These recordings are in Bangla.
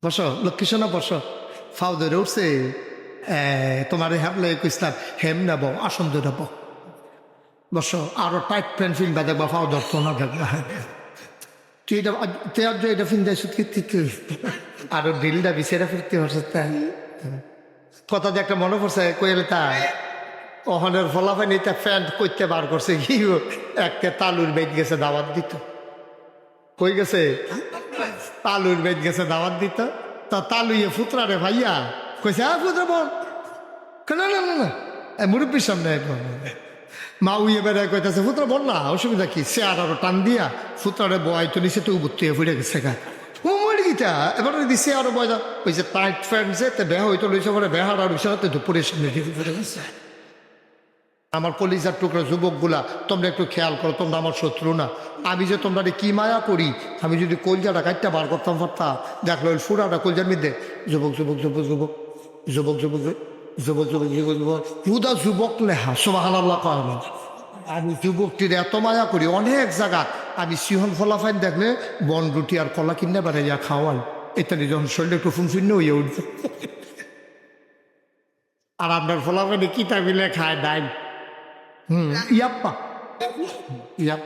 বসো লক্ষ্মী সোনা বসো। ফাউ ধরে উঠছে তোমার হ্যাবলে ইসলাম হেম নেব আসন ধরে বসো। আরো টাইট প্যান্ট ফিল্মটা দেখবা ফাউ ধরতো না দেখবা। তুই এটা এটা ফিন যাইছ আরো ডিলটা বিছেরা ফিরতে হচ্ছে তাই কথা যে একটা মনে পড়ছে কইলে তাই ওখানের ফলাফানি তা প্যান্ট করতে বার করছে কি একটা তালুর বেদ গেছে দাওয়াত দিত। কই গেছে? তালুর বেদ গেছে দাওয়াত দিত। তা তালুইয়ে ফুতরা রে ভাইয়া কইছে ফুতরা বল না না না না মুরব্বীর সামনে মা উইয়ে বেড়ায় কইতেছে ফুতরা বল না অসুবিধা কি সে আরো টান দিয়া ফুতরারে বয় তো নিচে তো উবুত্তি ফুটে গেছে গা ও মরে গিতা এবার দিছে আরো বয় ওই যে টাইট ফ্রেন্ড যে বেহা হইতো লইছে পরে বেহার আর উইসাতে দুপুরের সামনে দিয়ে ফুটে গেছে। আমার কলিজার টুকরা যুবকগুলা তোমরা একটু খেয়াল করো, তোমরা আমার শত্রু না। আমি যে তোমরা কি মায়া করি, আমি যদি কলজাটা কাটটা বার করতাম পারতাম দেখলো ওই ফুরাটা কলজার মধ্যে যুবক যুবক যুবক যুবক যুবক যুবক যুবক যুবক যুবক যুবক পুদা যুবক লেহা সুবহানাল্লাহ কয় না। আমি যুবকটির এত মায়া করি অনেক জায়গা আমি সিহন ফলাফাইন দেখলে বন রুটি আর কলা কিনে বেড়াইয়া খাওয়াই ইত্যাদি যখন শরীরে একটু ফুনফিন্ন হইয়া উঠবে। আর আপনার ফলাফাইনে কিতা মিলে খায় ডাইন ইয়াপ্পা ইয়াপ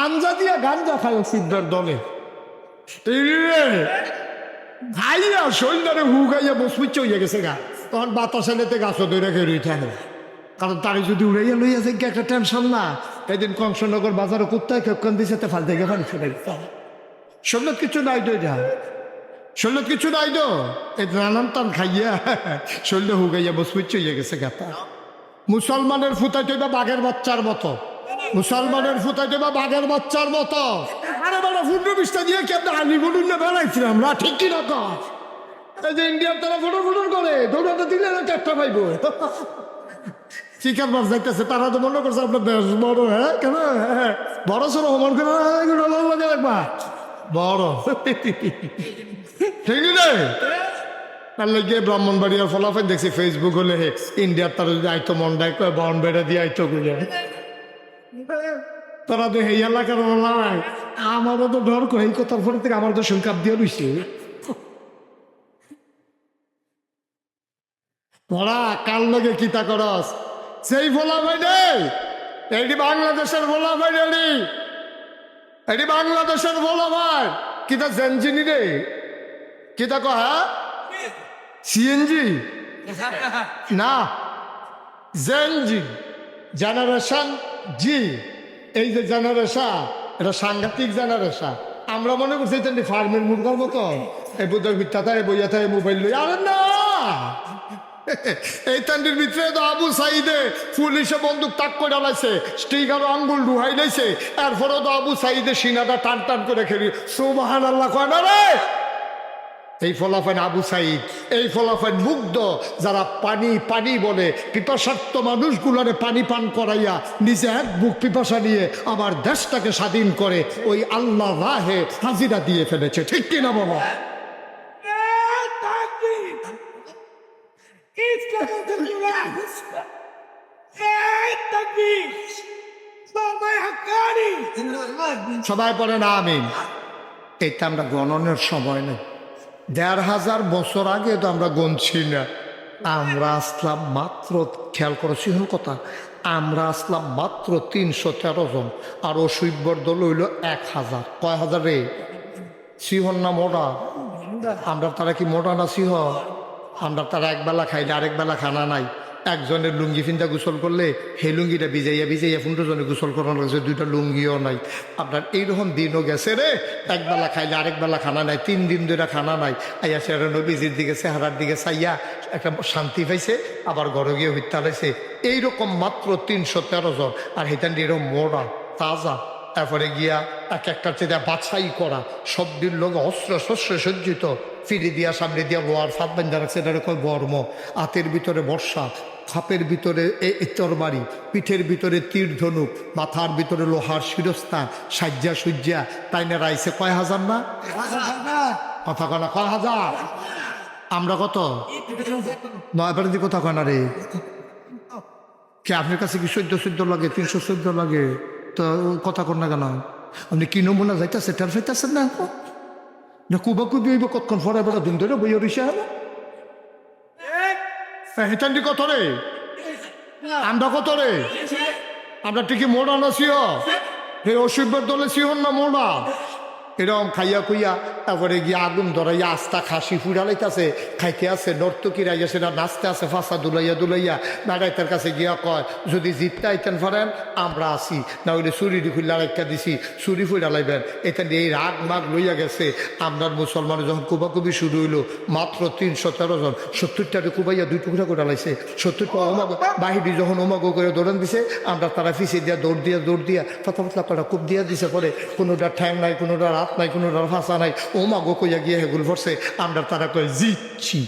আঞ্জা দিয়া গাঞ্জা খায় সিদ্ধার দলে খাইয়া শরীরে হু খাইয়া বসপুচ্ছ হইয়া গেছে গা তখন বাতাসে নেতে গাছও ধরে খেয়ে রই থাকে কারণ তারে যদি উড়াইয়া লইয়া যায় একটা টেনশন না। এদিন কংসনগর বাজারে কুত্তায় কেক্ষণ দিছে ফাল থেকে ফাল ফেলে শরীর কিছু নাই তো এটা শরীর কিছু নাই তো এই নানান টান খাইয়া শরীরে হু খাইয়া বসপুচ্ছ হইয়া গেছে গাতা। মুসলমানের ফুটাই দেবা বাঘের বাচ্চার মতো, মুসলমানের ফুটাই দেবা বাঘের বাচ্চার মতো। আরে বাবা ফুটো বিস্তা দিয়ে কি আপনি আলি বলুন না বেড়াইছিলাম আমরা ঠিক কি রকম এই যে ইন্ডিয়ার তারা ফটো ফুটন করে দৌড়াতে দিলে চারটা পাইব শিকার মাছ যাইতেছে তারা তো মনে করছে আপনার বেশ বড়। হ্যাঁ কেন হ্যাঁ বড় সড়ো হমান করে লাগে একবার বড় ঠিক নেই তার লেগে ব্রাহ্মণবাড়িয়ার ফলাফল দেখছি ফেসবুক হলে ইন্ডিয়ার তারা যদি আইতো মন্ডায় বন বেড়া দিয়ে আইতো বুঝে তারা তো এই এলাকার নাই আমারও তো ডর কো এই কথার পরে থেকে আমার তো সংখ্যাপ দিয়ে রইছে তোরা কাল লগে কিতা করস সেই ফলাফল নেই এটি বাংলাদেশের ফলাফল এটি বাংলাদেশের ফলাফল কিতা জেনজিনি রে কিতা কহ হ্যাঁ সিএনজি না জেনজি জেনারেশন জি। এই যে জেনারেশন এটা সাংঘাতিক জেনারেশন। আমরা মনে করছি এটা ফার্মের মুরগার মতো এই বোধহয় মিথ্যা থাকে বইয়া থাকে মোবাইল লই আরে না এই তান্ডির ভিতরে তো আবু সাইদে পুলিশে বন্দুক তাক করে লাইছে স্টিকার আঙ্গুল ডুহাই লাইছে এরপরেও তো আবু সাইদে সিনাটা টান টান করে খেলি সুবহানাল্লাহ কয় না রে। এই ফলাফল আবু সাইদ এই ফলাফল মুগ্ধ যারা পানি পানি বলে পিপাসার্থ মানুষগুলোরে পানি পান করাইয়া নিজে এক বুক পিপাসা নিয়ে আমার দেশটাকে স্বাধীন করে ওই আল্লাহ রাহে হাজিরা দিয়ে ফেলেছে ঠিক কিনা বাবা? সবাই পড়ে না আমিন। এটা আমরা গণনের সময় নেই ১,৫০০ বছর আগে তো আমরা গণছি না। আমরা আসলাম মাত্র খেয়াল করো সিহন কথা আমরা আসলাম মাত্র ৩১৩ জন আর অসুইব্বর দল হইল ১,০০০। কয় হাজার রে সিহন না মোটা? আমরা তারা কি মোটা না সিহন? আমরা তারা একবেলা খাই না আরেক বেলা খানা নাই। একজনের লুঙ্গি ফিন্দা গোসল করলে সেই লুঙ্গিটা ভিজাইয়া ভিজাইয়া ১৫ জনে গোসল করানো লাগছে দুইটা লুঙ্গিও নাই। আপনার এইরকম দিনও গেছে রে একবেলা খাইলে আরেক বেলা খানা নাই ৩ দিন ধরে খানা নাই। আইয়া সেরা নবীজির দিকে চেহারার দিকে চাইয়া একটা শান্তি পাইছে আবার ঘরে গিয়ে হত্যা হয়েছে। এইরকম মাত্র ৩১৩ জন আর হেতান এরকম মোড়া তাজা তারপরে গিয়া এক একটা চেয়ে বাছাই করা সবদিন লোক অস্ত্র শস্য সজ্জিত ফিরে দিয়া সামনে দিয়া লোয়ার ফাঁদ বান্ধা রাখছে এটা কয় বর্ম হাতের ভিতরে বর্ষা খাপের ভিতরে তরবারি পিঠের ভিতরে তীর ধনুক মাথার ভিতরে লোহার শিরস্থান সাজ্জা সুজ্জা তাই না রাইছে কয় হাজার না কথা কয় না কয় হাজার? আমরা কত নয় পারে কথা কয় না রে কে আপনার কাছে কি ১৪ লাগে ৩১৪ লাগে তো কথা কর না কেন আপনি কি নমুনা যাইতেছে টের পাইতেছেন না না কুবা কুবি হইব কতক্ষণ ফরে বেড়া দিন ধরে বইয়া রইসা হলো হেঁচান্ডি কত রে আমরা কত রে আমরা ঠিকই মোড়া না সিও হে অসুবের দলে সিহন না মোড়া এরকম খাইয়া খুইয়া তারপরে গিয়ে আগুন ধরাইয়া আস্তা খাসি ফুড়ালাইতেছে খাইতে আছে নর্তকীরা ইয়া সেটা নাচতে আছে ফাঁসা দুলাইয়া দুলাইয়া বেড়াইতার কাছে গিয়া কয় যদি জিততে আইতেন পারেন আমরা আসি না হইলে চুরি খুললে আরেকটা দিছি চুরি ফুড়ালাইবেন এটা নিয়ে এই রাগ মাগ লইয়া গেছে আমরার মুসলমানের যখন কুবাকুবি শুরু হইলো মাত্র 313 জন 70টাকে কুবাইয়া 2 টুকরা করে লাইছে 70টা ওমাগো বাহিনী যখন ওমাগো করে দৌড়ান দিছে আমরা তারা পিছিয়ে দিয়া দৌড় দিয়া পাতা পাতলা কটা কূপ দিয়া দিছে পরে কোনোটা ঠ্যাং নাই কোনোটা রাত নাই কোনোটার ফাঁসা নাই ওমাগো কইয়া গিয়ে হেগুল ভরছে আমরা তারা কয়ে জিতছি।